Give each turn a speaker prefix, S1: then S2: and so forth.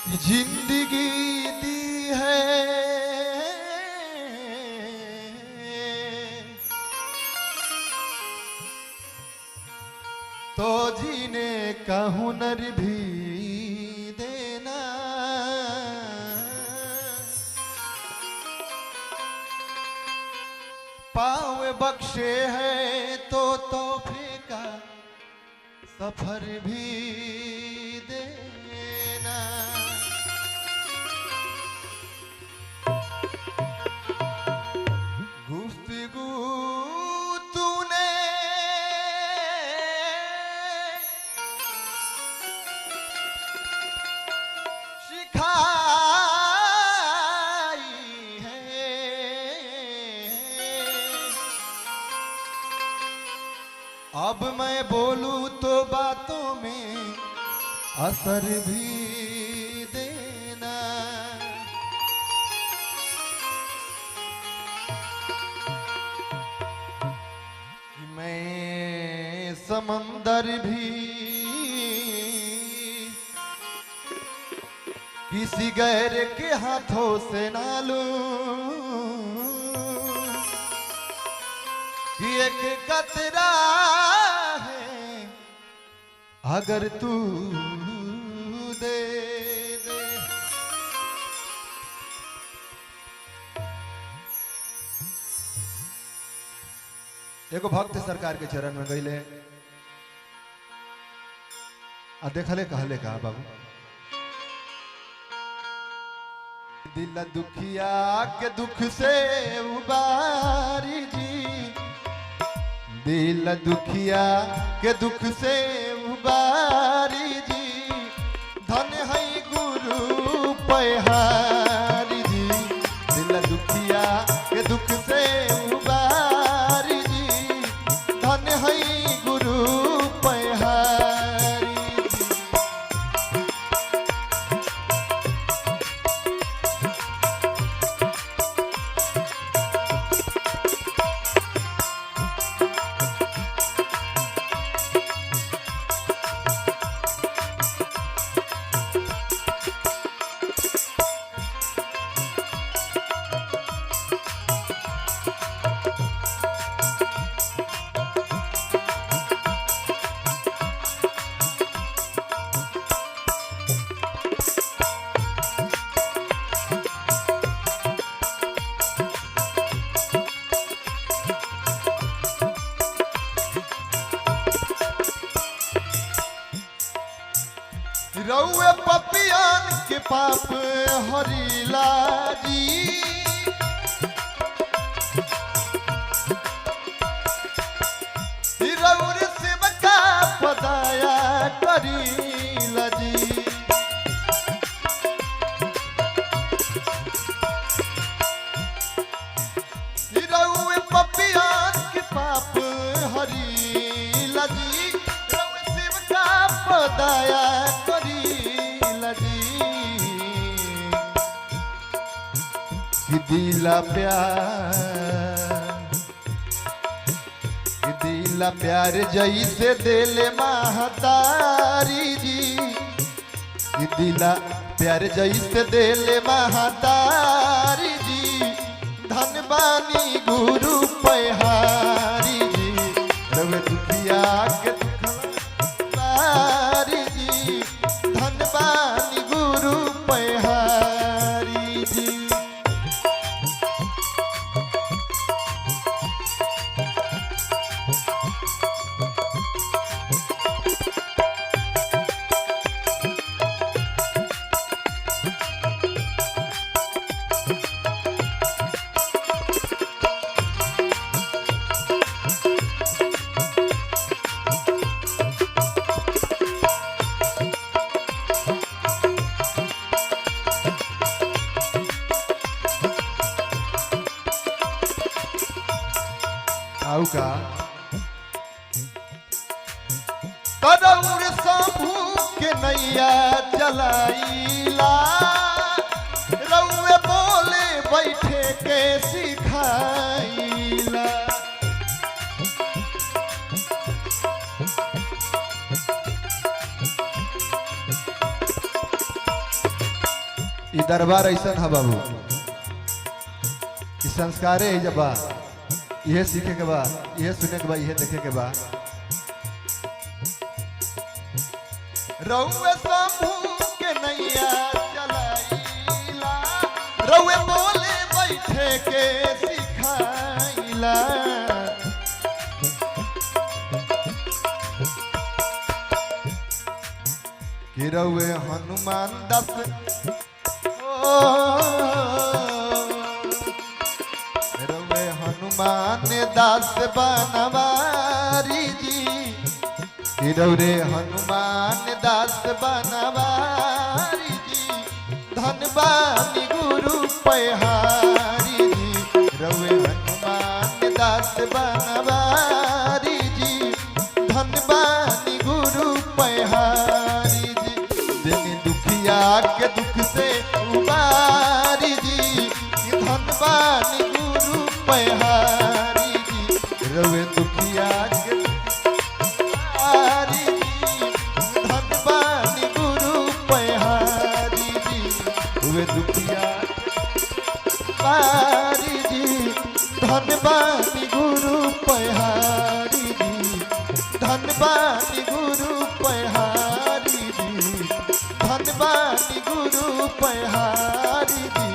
S1: जिंदगी दी है तो जीने का हुनर भी देना। पाँव बख्शे है तो तोहफे का सफर भी देना। गुफ्तगू तूने सिखाई है, अब मैं बोलूं तो बातों में असर भी देना। कि मैं समंदर भी किसी गैर के हाथों से ना लूं, कि एक कतरा है अगर तू दे दे। एगो भक्त सरकार के चरण में गईले आ देखले कहले कहा बाबू, दिल दुखिया के दुख से उबारी जी, दिल दुखिया के दुख से उबारी जी, धन है गुरु पहारी जी। दिल दुखिया के दुख से उबारी जी, धन है गुरु पहारी जी। रउए पपियन के पाप हरिला जी, रउर सेवका पदाया करीला जी। रउए पपियन के पाप हरिला जी, रउए सेवका पदाया कि दिला प्यार जैसे दिले महतारी जी, कि दिला प्यार जैसे दिले महतारी जी, धनबानी गुरु पहारी जी। रवे दुखिया के दुखवारी जी, धनबानी गुरु पहारी जी। आऊ का करौर शंभू के नैया चलाईला, रउए बोले बैठे के सिखाईला। ई दरबार ऐसा है बाबू कि संस्कारे है जब यह सीखे के बा, यह सुने के बा, यह देखे के बा। रउए शंभू के नैया चलाइला, रउए बोले बैठे के सिखाइला। कि रउए हनुमान दास रउए हनुमान दास बनवारी जी, रउरे हनुमान दास बनवारी जी, धनवानी गुरु पहारी जी। रउए हनुमान दास बनवारी जी, धनवानी गुरु पहारी जी। दिन दुखिया के दुख से उबारी जी, धनवानी गुरु पहारी जी। रउए दुखिया के धनवानी गुरु पहारी जी, वे दुखिया पारी जी, धनवानी गुरु पहारी जी, धनवानी गुरु पहारी जी, धनवानी गुरु पहारी जी।